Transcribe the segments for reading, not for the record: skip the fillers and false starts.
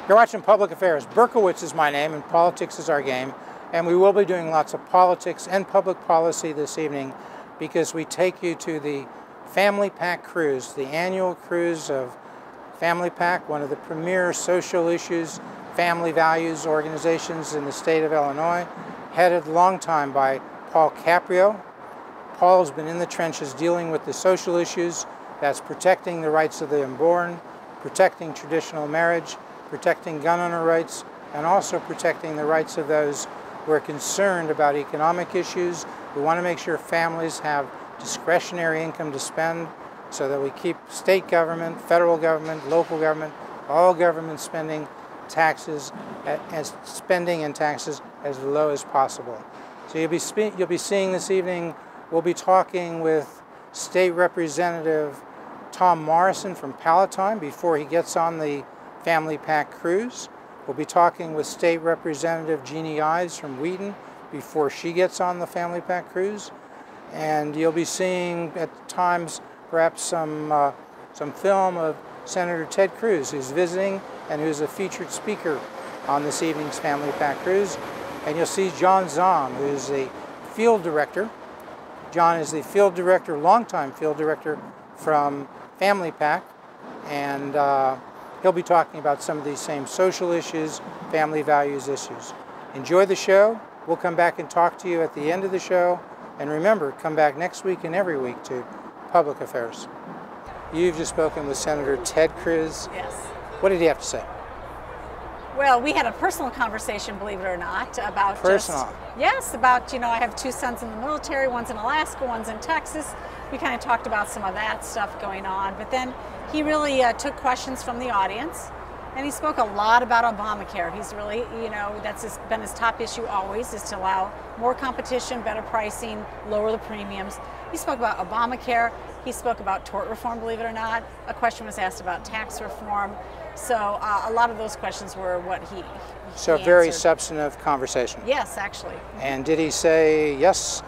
You're watching Public Affairs. Berkowitz is my name and politics is our game. And we will be doing lots of politics and public policy this evening because we take you to the Family Pack Cruise, the annual cruise of Family Pack, one of the premier social issues, family values organizations in the state of Illinois, headed a long time by Paul Caprio. Paul has been in the trenches dealing with the social issues. That's protecting the rights of the unborn, protecting traditional marriage, protecting gun owner rights, and also protecting the rights of those who are concerned about economic issues. We want to make sure families have discretionary income to spend so that we keep state government, federal government, local government, all government spending and taxes as low as possible. So you'll be seeing this evening, we'll be talking with State Representative Tom Morrison from Palatine before he gets on the Family Pack Cruise. We'll be talking with State Representative Jeannie Ives from Wheaton before she gets on the Family Pack Cruise. And you'll be seeing at times perhaps some film of Senator Ted Cruz, who's visiting and who's a featured speaker on this evening's Family Pack Cruise. And you'll see John Zahm, who's the field director. John is the field director, longtime field director from Family Pack, and he'll be talking about some of these same social issues, family values issues. Enjoy the show. We'll come back and talk to you at the end of the show. And remember, come back next week and every week to Public Affairs. You've just spoken with Senator Ted Cruz. Yes. What did he have to say? Well, we had a personal conversation, believe it or not, about personal. Yes, about, I have two sons in the military, one's in Alaska, one's in Texas. We kind of talked about some of that stuff going on, but then he really took questions from the audience, and he spoke a lot about Obamacare. He's really, that's been his top issue always, is to allow more competition, better pricing, lower the premiums. He spoke about Obamacare. He spoke about tort reform, believe it or not. A question was asked about tax reform. So a lot of those questions were what he So very substantive conversation. Yes, actually. And did he say, yes,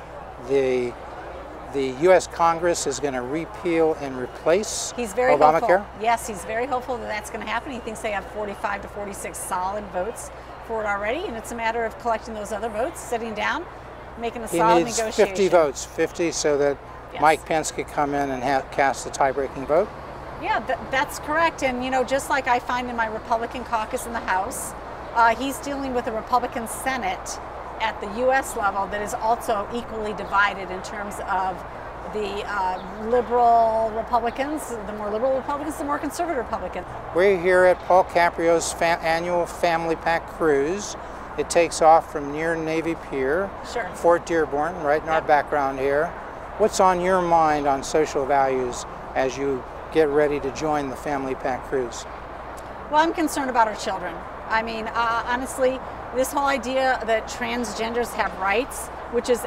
the U.S. Congress is going to repeal and replace he's very Obamacare? Hopeful. Yes, he's very hopeful that that's going to happen. He thinks they have 45 to 46 solid votes for it already, and it's a matter of collecting those other votes, sitting down, making a solid negotiation. He needs 50 votes, 50 so that yes. Mike Pence could come in and cast the tie-breaking vote? Yeah, that's correct. And, just like I find in my Republican caucus in the House, he's dealing with a Republican Senate at the U.S. level that is also equally divided in terms of the liberal Republicans, the more liberal Republicans, the more conservative Republicans. We're here at Paul Caprio's annual Family Pack Cruise. It takes off from near Navy Pier, sure. Fort Dearborn, right in our background here. What's on your mind on social values as you get ready to join the Family Pack Cruise? Well, I'm concerned about our children. I mean, honestly, this whole idea that transgenders have rights, which is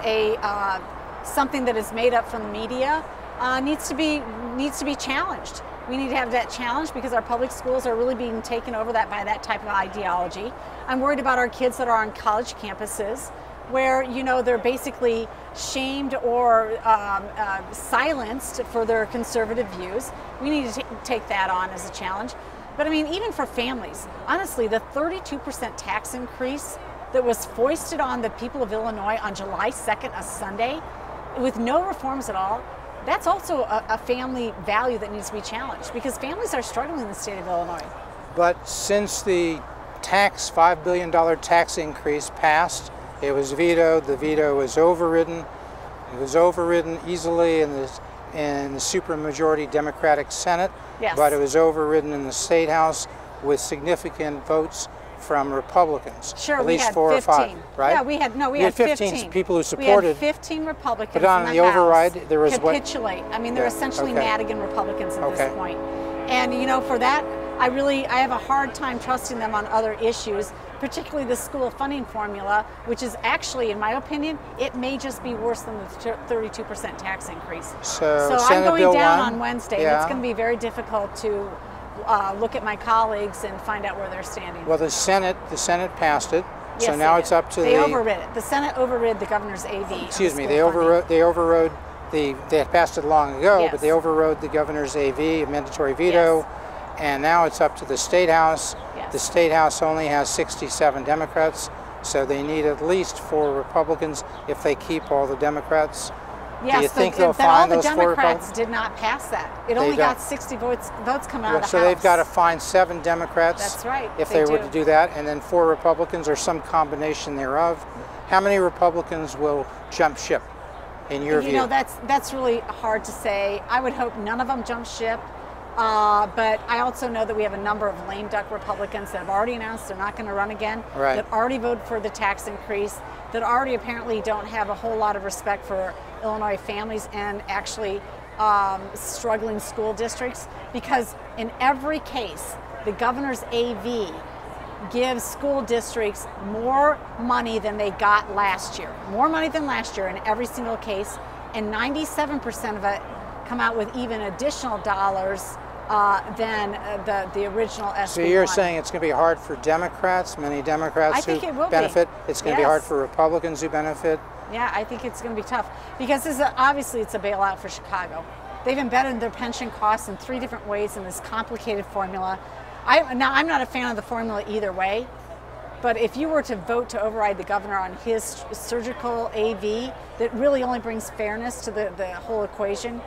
something that is made up from the media, needs to be challenged. We need to have that challenge because our public schools are really being taken over by that type of ideology. I'm worried about our kids that are on college campuses where, they're basically shamed or silenced for their conservative views. We need to take that on as a challenge. But I mean, even for families, honestly, the 32% tax increase that was foisted on the people of Illinois on July 2nd, a Sunday, with no reforms at all, that's also a family value that needs to be challenged because families are struggling in the state of Illinois. But since the $5 billion tax increase passed, it was vetoed, the veto was overridden. It was overridden easily in the supermajority Democratic Senate, yes. But it was overridden in the State House with significant votes from Republicans. Sure, at least 15. 4 or 5, right? Yeah, we had 15 people who supported. We had 15 Republicans. But on the override, there was capitulate. I mean, they're essentially Madigan Republicans at this point. And for that, I have a hard time trusting them on other issues, particularly the school funding formula, which is actually, in my opinion, it may just be worse than the 32% tax increase. So I'm going down on Wednesday, and it's going to be very difficult to look at my colleagues and find out where they're standing. Well, the Senate passed it, yes, so now it's up to they overrid it. The Senate overrid the governor's AV. Excuse me, they overrode they had passed it long ago, yes. but they overrode the governor's AV, a mandatory veto. Yes. And now it's up to the State House, yes. The State House only has 67 Democrats, so they need at least 4 Republicans if they keep all the Democrats. Yes, do you think they'll all find the those 4 Democrats Republicans? did not pass that. It only got 60 votes coming out of the So House. they've got to find 7 Democrats. That's right. If they were to do that, and then 4 Republicans or some combination thereof. How many Republicans will jump ship, in your view? You know, that's really hard to say. I would hope none of them jump ship. But I also know that we have a number of lame duck Republicans that have already announced they're not going to run again, right, that already voted for the tax increase, that already apparently don't have a whole lot of respect for Illinois families and actually struggling school districts. Because in every case, the governor's AV gives school districts more money than they got last year. More money than last year in every single case, and 97% of it come out with even additional dollars than the original SB1. So you're saying it's going to be hard for Democrats, many Democrats who benefit. It's going to be hard for Republicans who benefit. Yeah, I think it's going to be tough because obviously it's a bailout for Chicago. They've embedded their pension costs in 3 different ways in this complicated formula. I'm not a fan of the formula either way, but if you were to vote to override the governor on his surgical AV, that really only brings fairness to the whole equation.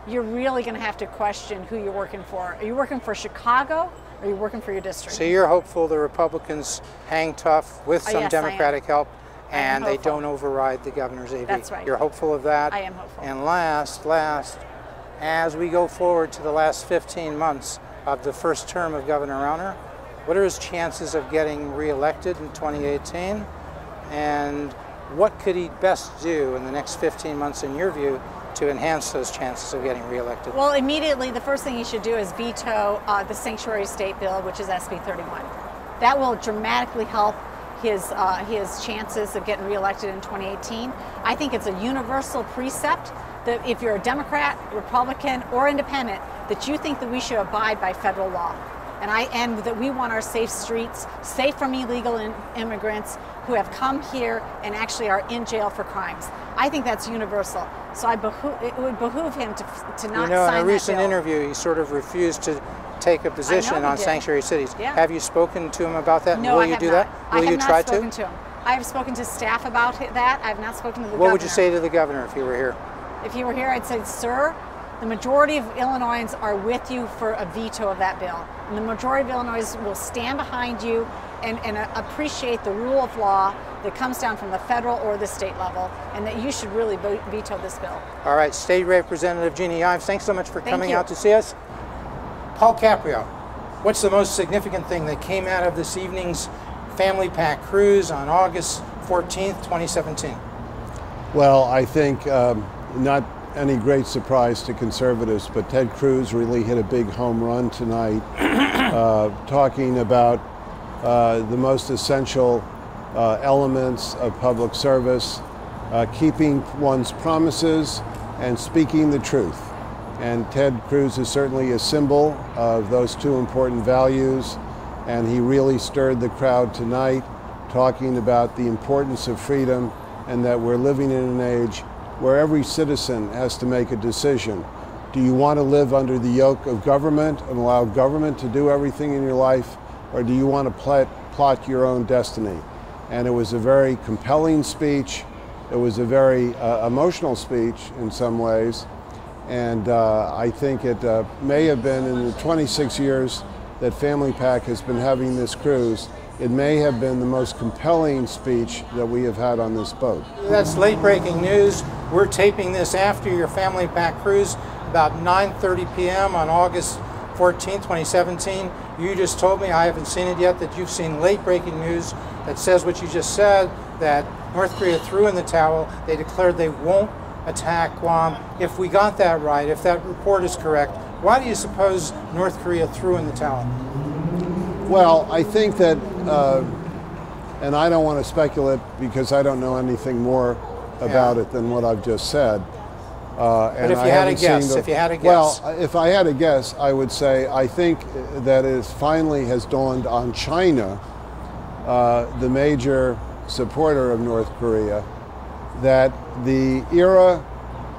You're really going to have to question who you're working for. Are you working for Chicago, or are you working for your district? So you're hopeful the Republicans hang tough with some yes, Democratic help, and they don't override the governor's AV. That's right. You're hopeful of that? I am hopeful. And last, as we go forward to the last 15 months of the first term of Governor Rauner, what are his chances of getting reelected in 2018? And what could he best do in the next 15 months, in your view, to enhance those chances of getting reelected? Well, immediately, the first thing he should do is veto the sanctuary state bill, which is SB 31. That will dramatically help his chances of getting reelected in 2018. I think it's a universal precept that if you're a Democrat, Republican, or Independent, that you think that we should abide by federal law. And that we want our safe streets, safe from illegal immigrants who have come here and actually are in jail for crimes. I think that's universal. So it would behoove him to not sign that bill. In a recent interview, he sort of refused to take a position on sanctuary cities. Yeah. Have you spoken to him about that? No, Will you do that? Will you try to? I have not spoken to him. I have spoken to staff about that. I have not spoken to the governor. What would you say to the governor if he were here? If he were here, I'd say, sir, the majority of Illinoisans are with you for a veto of that bill. And the majority of Illinoisans will stand behind you and appreciate the rule of law that comes down from the federal or the state level, and that you should really veto this bill. All right, State Representative Jeannie Ives, thanks so much for coming out to see us. Paul Caprio, what's the most significant thing that came out of this evening's Family Pack Cruise on August 14th, 2017? Well, I think not any great surprise to conservatives, but Ted Cruz really hit a big home run tonight, talking about the most essential elements of public service, keeping one's promises and speaking the truth. And Ted Cruz is certainly a symbol of those 2 important values, and he really stirred the crowd tonight, talking about the importance of freedom and that we're living in an age where every citizen has to make a decision. Do you want to live under the yoke of government and allow government to do everything in your life, or do you want to plot your own destiny? And it was a very compelling speech. It was a very emotional speech in some ways. And I think it may have been, in the 26 years that Family Pack has been having this cruise, it may have been the most compelling speech that we have had on this boat. That's late breaking news. We're taping this after your Family Pack Cruise, about 9:30 p.m. on August 14th, 2017. You just told me, I haven't seen it yet, that you've seen late breaking news that says what you just said, that North Korea threw in the towel. They declared they won't attack Guam. If we got that right, if that report is correct, why do you suppose North Korea threw in the towel? Well, I think that, and I don't want to speculate because I don't know anything more about it than what I've just said. But if you had a guess, Well, if I had a guess, I would say I think that it finally has dawned on China, the major supporter of North Korea, that the era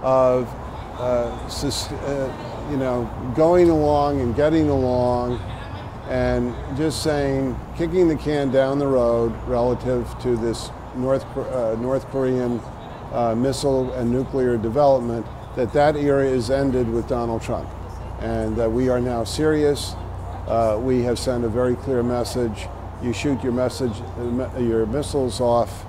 of going along and getting along and just saying, kicking the can down the road relative to this North Korean missile and nuclear development, that era is ended with Donald Trump, and that we are now serious. We have sent a very clear message. You shoot your missiles off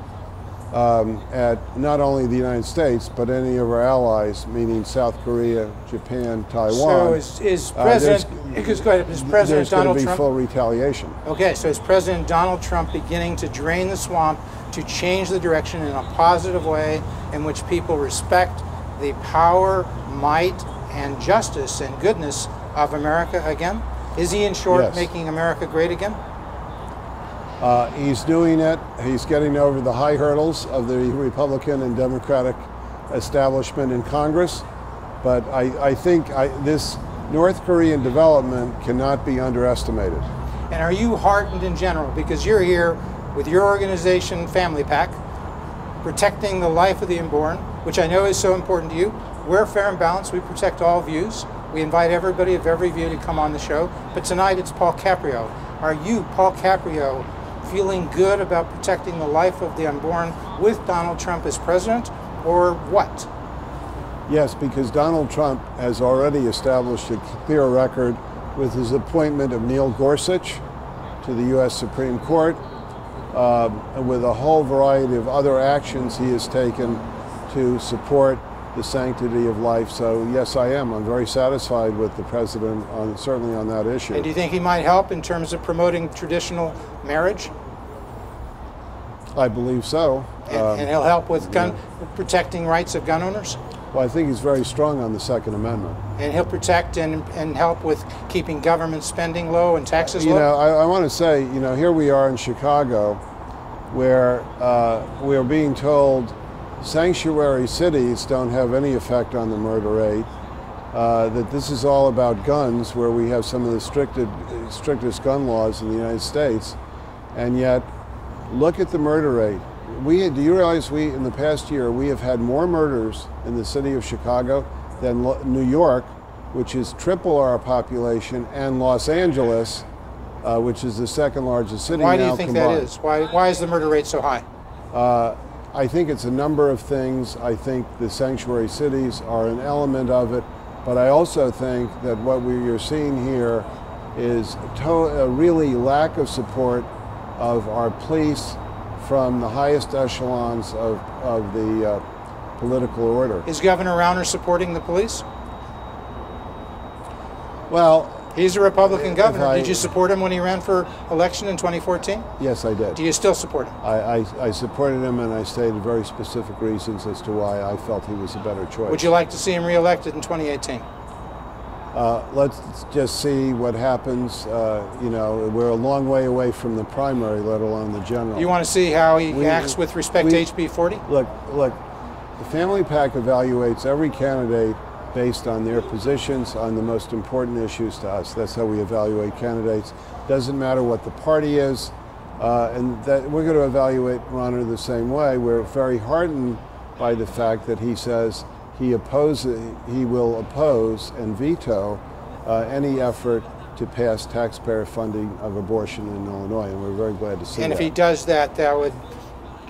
at not only the United States, but any of our allies, meaning South Korea, Japan, Taiwan. So is President, because go ahead, is President Donald Trump? There's going to be Trump, full retaliation. Okay, so is President Donald Trump beginning to drain the swamp to change the direction in a positive way in which people respect the power, might, and justice and goodness of America again? Is he, in short, Yes. making America great again? He's doing it. He's getting over the high hurdles of the Republican and Democratic establishment in Congress. But I think this North Korean development cannot be underestimated. And are you heartened in general, because you're here with your organization, Family Pack, protecting the life of the unborn, which I know is so important to you. We're fair and balanced. We protect all views. We invite everybody of every view to come on the show. But tonight it's Paul Caprio. Are you, Paul Caprio, feeling good about protecting the life of the unborn with Donald Trump as president, or what? Yes, because Donald Trump has already established a clear record with his appointment of Neil Gorsuch to the U.S. Supreme Court, and with a whole variety of other actions he has taken to support the sanctity of life. So yes, I am. I'm very satisfied with the president, certainly on that issue. And do you think he might help in terms of promoting traditional marriage? I believe so. And he'll help with protecting rights of gun owners? Well, I think he's very strong on the Second Amendment. And he'll protect and help with keeping government spending low and taxes low? You know, I want to say, you know, here we are in Chicago, where we are being told sanctuary cities don't have any effect on the murder rate, that this is all about guns, where we have some of the strictest gun laws in the United States, and yet look at the murder rate. Do you realize in the past year, we have had more murders in the city of Chicago than New York, which is triple our population, and Los Angeles, which is the second largest city now combined. Why do you think that is? Why is the murder rate so high? I think it's a number of things. I think the sanctuary cities are an element of it, but I also think that what you're seeing here is a really lack of support of our police from the highest echelons of the political order. Is Governor Rauner supporting the police? Well, he's a Republican governor. Did you support him when he ran for election in 2014? Yes, I did. Do you still support him? I supported him, and I stated very specific reasons as to why I felt he was a better choice. Would you like to see him reelected in 2018? Let's just see what happens. You know, we're a long way away from the primary, let alone the general. You want to see how he acts with respect to HB 40? Look, the Family Pack evaluates every candidate based on their positions on the most important issues to us. That's how we evaluate candidates. Doesn't matter what the party is, and that we're going to evaluate Rauner the same way. We're very heartened by the fact that he says he will oppose and veto any effort to pass taxpayer funding of abortion in Illinois, and we're very glad to see that. And if he does that, that would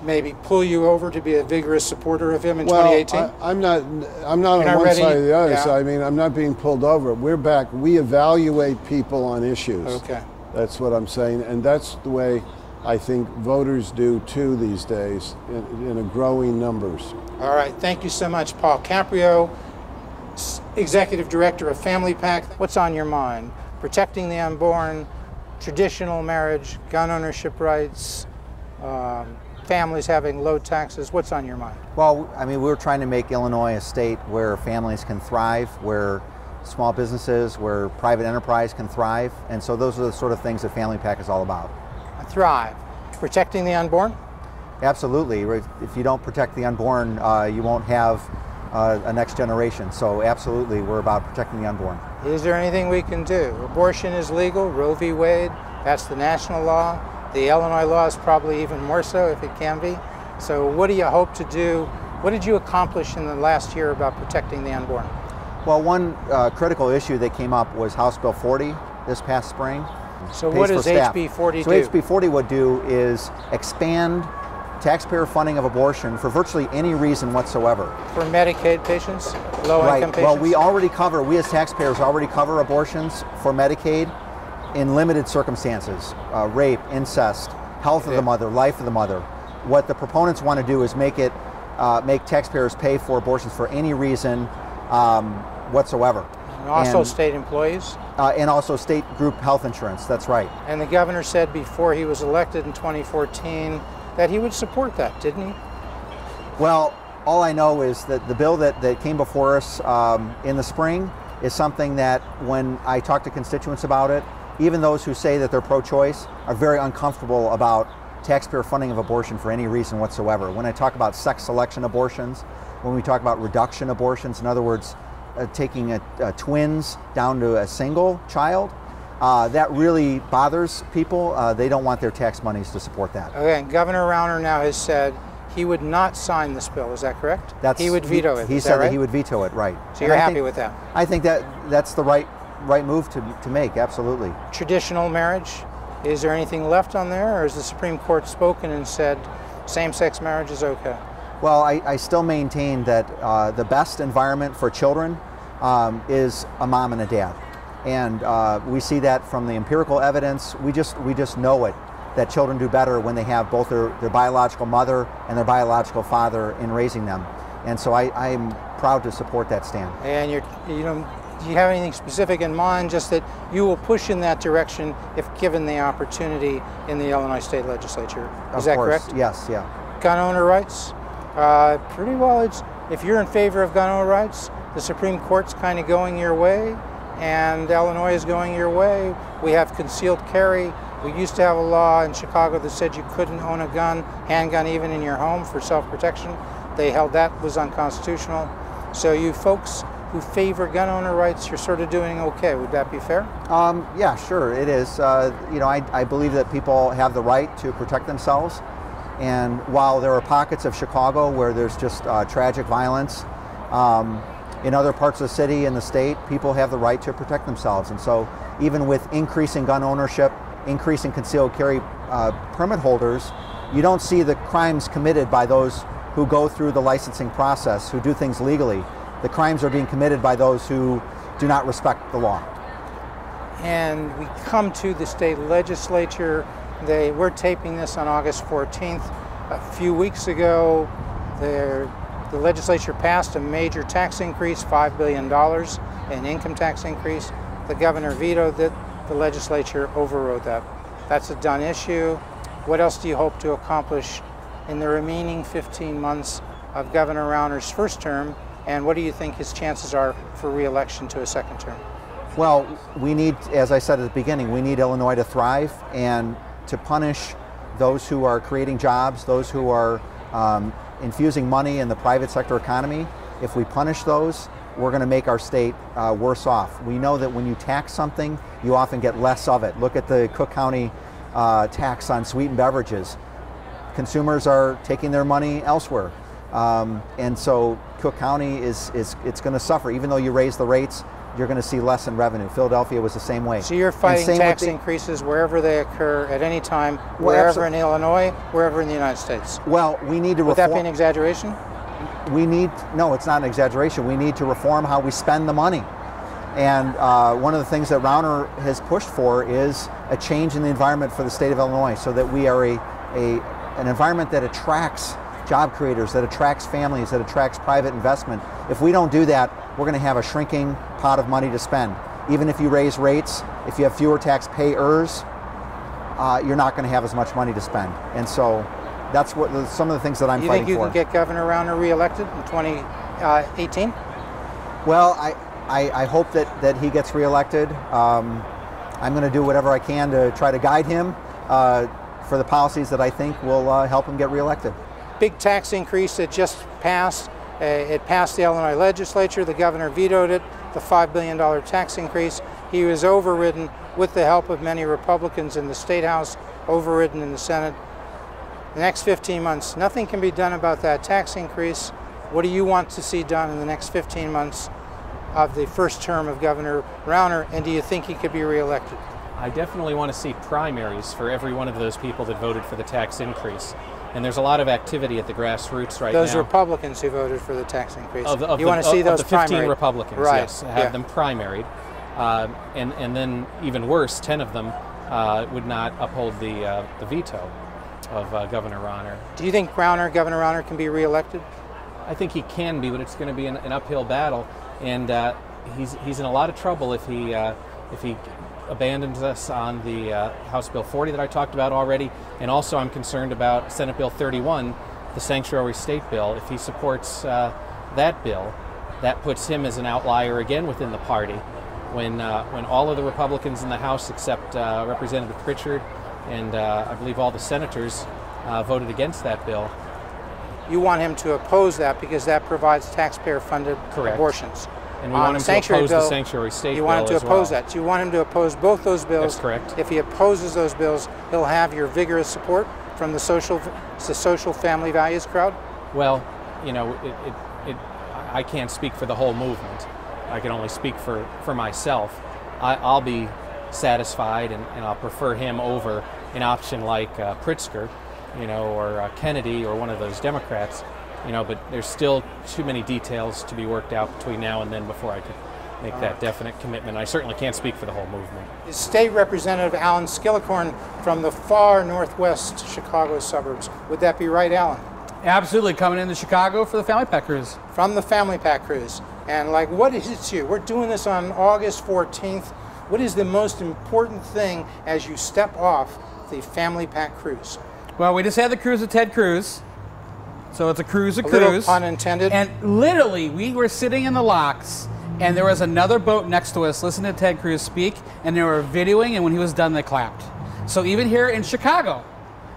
maybe pull you over to be a vigorous supporter of him in 2018? I'm not on one side or the other, so I mean, I'm not being pulled over. We're back. We evaluate people on issues. Okay. That's what I'm saying, and that's the way I think voters do too these days, in a growing numbers. All right, thank you so much, Paul Caprio, Executive Director of Family Pack. What's on your mind? Protecting the unborn, traditional marriage, gun ownership rights, families having low taxes. What's on your mind? Well, I mean, we're trying to make Illinois a state where families can thrive, where small businesses, where private enterprise can thrive, and so those are the sort of things that Family Pack is all about. Thrive. Protecting the unborn? Absolutely. If you don't protect the unborn, you won't have a next generation. So absolutely, we're about protecting the unborn. Is there anything we can do? Abortion is legal, Roe v. Wade, that's the national law. The Illinois law is probably even more so if it can be. So what do you hope to do? What did you accomplish in the last year about protecting the unborn? Well, one critical issue that came up was House Bill 40 this past spring. So pays what for does staff. HB 40 So do? HB 40 would do is expand taxpayer funding of abortion for virtually any reason whatsoever. For Medicaid patients, low-income patients? Well, we as taxpayers already cover abortions for Medicaid in limited circumstances, rape, incest, health of the mother, life of the mother. What the proponents want to do is make taxpayers pay for abortions for any reason whatsoever. And also state employees? And also state group health insurance, that's right. And the governor said before he was elected in 2014 that he would support that, didn't he? Well, all I know is that the bill that came before us in the spring is something that when I talk to constituents about it, even those who say that they're pro-choice are very uncomfortable about taxpayer funding of abortion for any reason whatsoever. When I talk about sex selection abortions, when we talk about reduction abortions, in other words, taking twins down to a single child, that really bothers people. They don't want their tax monies to support that. Okay, and Governor Rauner now has said he would not sign this bill, is that correct? He would veto it, He is said that right? he would veto it, right. So you're happy with that? I think that's the right move to make, absolutely. Traditional marriage, is there anything left on there, or has the Supreme Court spoken and said same-sex marriage is okay? Well, I still maintain that the best environment for children is a mom and a dad. And we see that from the empirical evidence. We just know it, that children do better when they have both their biological mother and their biological father in raising them. And so I am proud to support that stand. And do you have anything specific in mind, just that you will push in that direction if given the opportunity in the Illinois State Legislature? Is that correct? Yes, yeah. Gun owner rights? Pretty well, if you're in favor of gun owner rights, the Supreme Court's kind of going your way, and Illinois is going your way. We have concealed carry. We used to have a law in Chicago that said you couldn't own a gun, handgun even in your home for self-protection. They held that was unconstitutional. So you folks who favor gun owner rights, you're sort of doing okay. Would that be fair? Yeah, sure, it is. I believe that people have the right to protect themselves. And while there are pockets of Chicago where there's just tragic violence, in other parts of the city and the state, people have the right to protect themselves. And so even with increasing gun ownership, increasing concealed carry permit holders, you don't see the crimes committed by those who go through the licensing process, who do things legally. The crimes are being committed by those who do not respect the law. And we come to the state legislature. We're taping this on August 14th. A few weeks ago, the legislature passed a major tax increase, $5 billion, an income tax increase. The governor vetoed it. The legislature overrode that. That's a done issue. What else do you hope to accomplish in the remaining 15 months of Governor Rauner's first term, and what do you think his chances are for re-election to a second term? Well, we need, as I said at the beginning, we need Illinois to thrive and to punish those who are creating jobs, those who are infusing money in the private sector economy. If we punish those, we're going to make our state worse off. We know that when you tax something, you often get less of it. Look at the Cook County tax on sweetened beverages. Consumers are taking their money elsewhere. And so Cook County it's going to suffer. Even though you raise the rates, you're going to see less in revenue. Philadelphia was the same way. So you're fighting tax increases wherever they occur at any time, wherever in Illinois, wherever in the United States? Well, we need to reform. Would that be an exaggeration? No, it's not an exaggeration. We need to reform how we spend the money. And one of the things that Rauner has pushed for is a change in the environment for the state of Illinois, so that we are an environment that attracts job creators, that attracts families, that attracts private investment. If we don't do that, we're going to have a shrinking pot of money to spend. Even if you raise rates, if you have fewer taxpayers, you're not going to have as much money to spend. And so that's some of the things that I'm fighting for. You think you can get Governor Rauner reelected in 2018? Well, I hope that he gets reelected. I'm going to do whatever I can to try to guide him for the policies that I think will help him get reelected. Big tax increase that just passed. It passed the Illinois legislature. The governor vetoed it, the $5 billion tax increase. He was overridden with the help of many Republicans in the State House, overridden in the Senate. The next 15 months, nothing can be done about that tax increase. What do you want to see done in the next 15 months of the first term of Governor Rauner, and do you think he could be reelected? I definitely want to see primaries for every one of those people that voted for the tax increase. And there's a lot of activity at the grassroots right now. Those Republicans who voted for the tax increase. You want to see those of the 15 primaried. Republicans, right. yes, have them primaried. And then even worse, 10 of them would not uphold the veto of Governor Rauner. Do you think Governor Rauner can be reelected? I think he can be, but it's going to be an uphill battle. And he's in a lot of trouble if he abandons us on the House Bill 40 that I talked about already, and also I'm concerned about Senate Bill 31, the sanctuary state bill. If he supports that bill, that puts him as an outlier again within the party. When all of the Republicans in the House except Representative Pritchard and I believe all the senators voted against that bill. You want him to oppose that because that provides taxpayer-funded abortions. And we want him to oppose the sanctuary state bill. You want him to oppose that. So you want him to oppose both those bills. That's correct. If he opposes those bills, he'll have your vigorous support from the social family values crowd? Well, you know, I can't speak for the whole movement. I can only speak for myself. I'll be satisfied and I'll prefer him over an option like Pritzker, you know, or Kennedy or one of those Democrats. You know, but there's still too many details to be worked out between now and then before I could make that definite commitment. I certainly can't speak for the whole movement. State Representative Alan Skillicorn from the far northwest Chicago suburbs. Would that be right, Alan? Absolutely, coming into Chicago for the Family Pack Cruise. From the Family Pack Cruise. And like, what is it to you? We're doing this on August 14th. What is the most important thing as you step off the Family Pack Cruise? Well, we just had the cruise with Ted Cruz. So it's a cruise, Little pun intended. And literally, we were sitting in the locks, and there was another boat next to us listening to Ted Cruz speak, and they were videoing, and when he was done, they clapped. So even here in Chicago,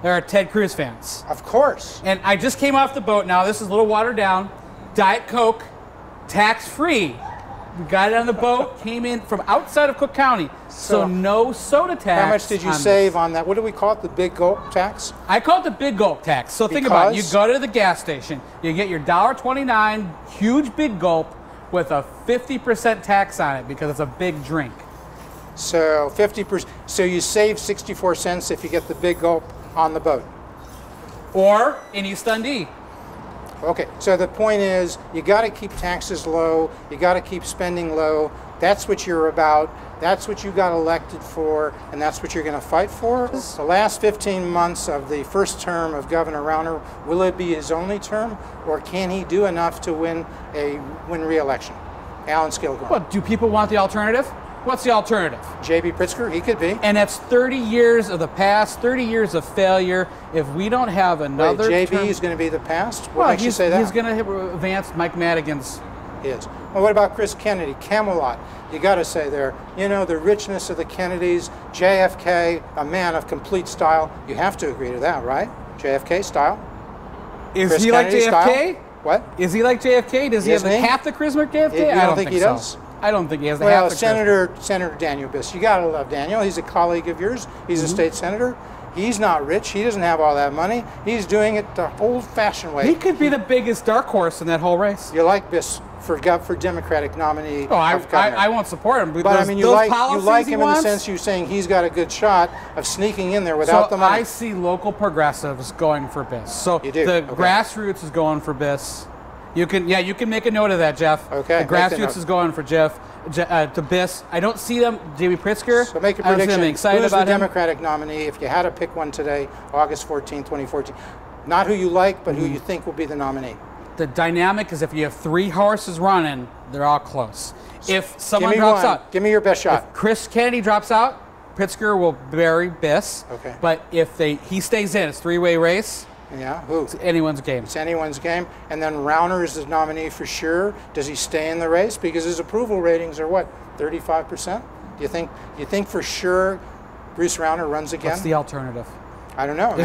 there are Ted Cruz fans. Of course. And I just came off the boat. Now, this is a little watered down. Diet Coke, tax-free. We got it on the boat, came in from outside of Cook County, so no soda tax. How much did you save on that? What do we call it, the big gulp tax? I call it the big gulp tax. So think about it. You go to the gas station, you get your $1.29 huge big gulp with a 50% tax on it because it's a big drink. So 50%. So you save 64 cents if you get the big gulp on the boat. Or in East Dundee. Okay, so the point is, you got to keep taxes low, you got to keep spending low. That's what you're about, that's what you got elected for, and that's what you're going to fight for. The last 15 months of the first term of Governor Rauner, will it be his only term, or can he do enough to win re-election? Alan Skillicorn. Well, do people want the alternative? What's the alternative? J.B. Pritzker, he could be. And that's 30 years of the past, 30 years of failure. If we don't have another J.B. term, is going to be the past? What makes you say that? He's going to advance Mike Madigan's. He is. Well, what about Chris Kennedy, Camelot? You got to say there, you know, the richness of the Kennedys, JFK, a man of complete style. You have to agree to that, right? JFK style. Is Chris he Kennedy like JFK? Style? What? Is he like JFK? Does he have half the charisma of JFK? I don't think he does. I don't think he has the half the charisma. Senator Daniel Biss. You got to love Daniel. He's a colleague of yours. He's a state senator. He's not rich. He doesn't have all that money. He's doing it the old-fashioned way. He could be the biggest dark horse in that whole race. You like Biss for Democratic nominee. Oh, I won't support him. But I mean, you like him in the sense you're saying he's got a good shot of sneaking in there without the money. I see local progressives going for Biss. So you do. The grassroots is going for Biss. You can make a note of that, Jeff. Okay. The grassroots is going for to Biss. I don't see them, J.B. Pritzker. So make a prediction. I'm excited Who's about the him. Democratic nominee if you had to pick one today, August 14, 2014? Not who you like, but who you think will be the nominee. The dynamic is if you have 3 horses running, they're all close. If someone drops out, give me your best shot. If Chris Kennedy drops out, Pritzker will bury Biss. Okay. But if he stays in, it's a 3-way race. Yeah, who? It's anyone's game. It's anyone's game. And then Rauner is the nominee for sure. Does he stay in the race? Because his approval ratings are what, 35%? Do you think for sure Bruce Rauner runs again? What's the alternative? I don't know. Do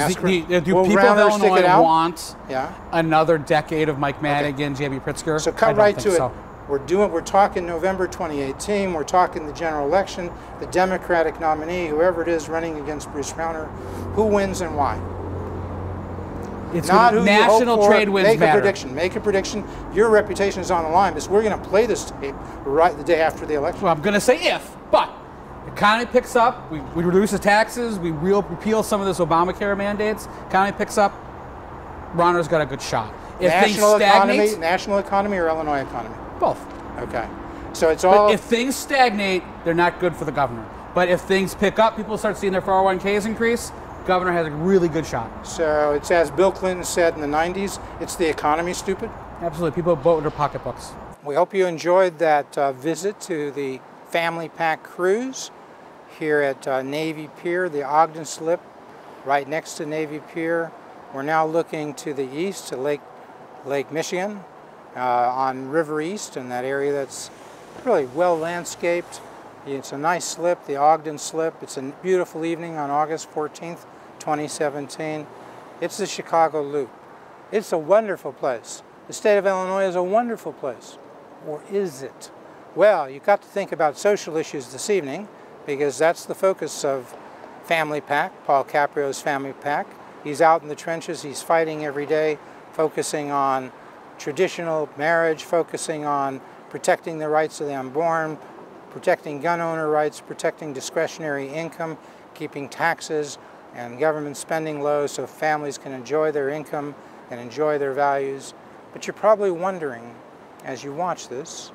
people of Rauner stick it Illinois out? Want another decade of Mike Madigan, J.B. Pritzker? So cut right to it. We're talking November 2018. We're talking the general election, the Democratic nominee, whoever it is running against Bruce Rauner. Who wins and why? It's not who national you hope for. trade wins Make matter. a prediction. Make a prediction. Your reputation is on the line because we're going to play this tape right the day after the election. Well, I'm going to say if, but Economy picks up, we reduce the taxes, we repeal some of this Obamacare mandates, economy picks up, Ronner's got a good shot. If National things stagnate, economy, national economy or Illinois economy? both. Okay. So it's all... But if things stagnate, they're not good for the governor. But if things pick up, people start seeing their 401ks increase, governor has a really good shot. So it's as Bill Clinton said in the 90s, it's the economy, stupid? Absolutely. People vote with their pocketbooks. We hope you enjoyed that visit to the Family Pack Cruise here at Navy Pier, the Ogden Slip, right next to Navy Pier. We're now looking to the east to Lake Michigan on River East, in that area that's really well landscaped. It's a nice slip, the Ogden Slip. It's a beautiful evening on August 14th, 2017. It's the Chicago Loop. It's a wonderful place. The state of Illinois is a wonderful place. Or is it? Well, you got to think about social issues this evening, because that's the focus of Family Pack, Paul Caprio's Family Pack. He's out in the trenches, he's fighting every day, focusing on traditional marriage, focusing on protecting the rights of the unborn, protecting gun owner rights, protecting discretionary income, keeping taxes and government spending low so families can enjoy their income and enjoy their values. But you're probably wondering, as you watch this,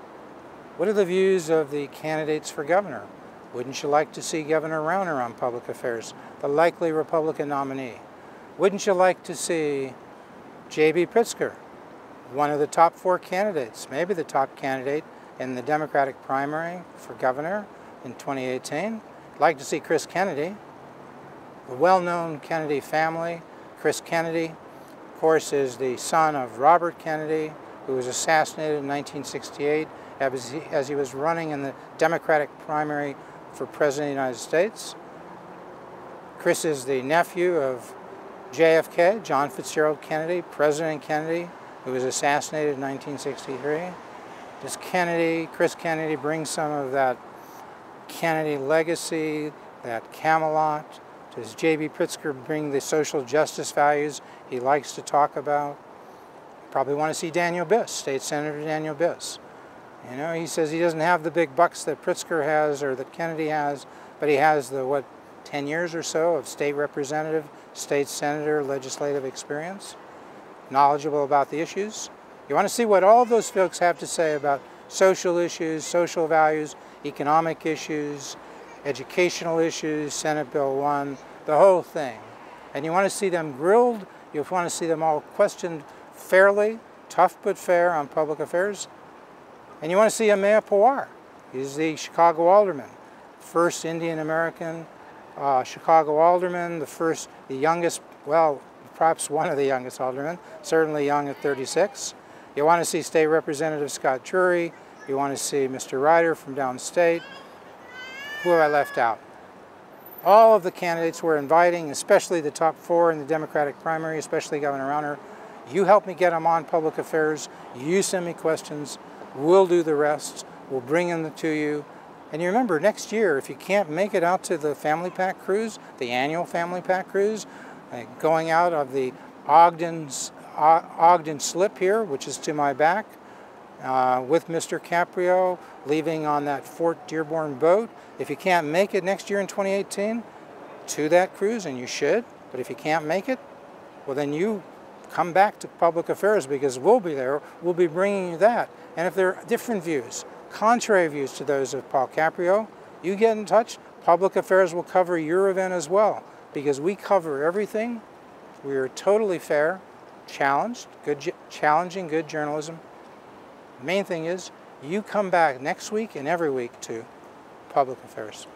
what are the views of the candidates for governor? Wouldn't you like to see Governor Rauner on public affairs, the likely Republican nominee? Wouldn't you like to see J.B. Pritzker, one of the top 4 candidates, maybe the top candidate in the Democratic primary for governor in 2018? Like to see Chris Kennedy, the well-known Kennedy family. Chris Kennedy, of course, is the son of Robert Kennedy, who was assassinated in 1968 as he was running in the Democratic primary for President of the United States. Chris is the nephew of JFK, John Fitzgerald Kennedy, President Kennedy, who was assassinated in 1963. Does Chris Kennedy, bring some of that Kennedy legacy, that Camelot? Does J.B. Pritzker bring the social justice values he likes to talk about? Probably want to see Daniel Biss, State Senator Daniel Biss. You know, he says he doesn't have the big bucks that Pritzker has or that Kennedy has, but he has the, 10 years or so of state representative, state senator, legislative experience, knowledgeable about the issues. You want to see what all those folks have to say about social issues, social values, economic issues, educational issues, Senate Bill 1, the whole thing. And you want to see them grilled, you want to see them all questioned fairly, tough but fair on public affairs. And you want to see Amaya Pawar. He's the Chicago alderman, first Indian American Chicago alderman, the youngest, well, perhaps one of the youngest aldermen, certainly young at 36. You want to see State Representative Scott Drury. You want to see Mr. Ryder from downstate. Who have I left out? All of the candidates we're inviting, especially the top 4 in the Democratic primary, especially Governor Rauner. You help me get them on public affairs. You send me questions. We'll do the rest. We'll bring them to you. And you remember, next year, if you can't make it out to the Family Pack Cruise, the annual Family Pack Cruise, going out of the Ogden Slip here, which is to my back, with Mr. Caprio, leaving on that Fort Dearborn boat. If you can't make it next year in 2018 to that cruise, and you should, but if you can't make it, well then you come back to public affairs, because we'll be there, we'll be bringing you that. And if there are different views, contrary views to those of Paul Caprio, you get in touch. Public affairs will cover your event as well, because we cover everything. We are totally fair, challenging good journalism. The main thing is you come back next week and every week to public affairs.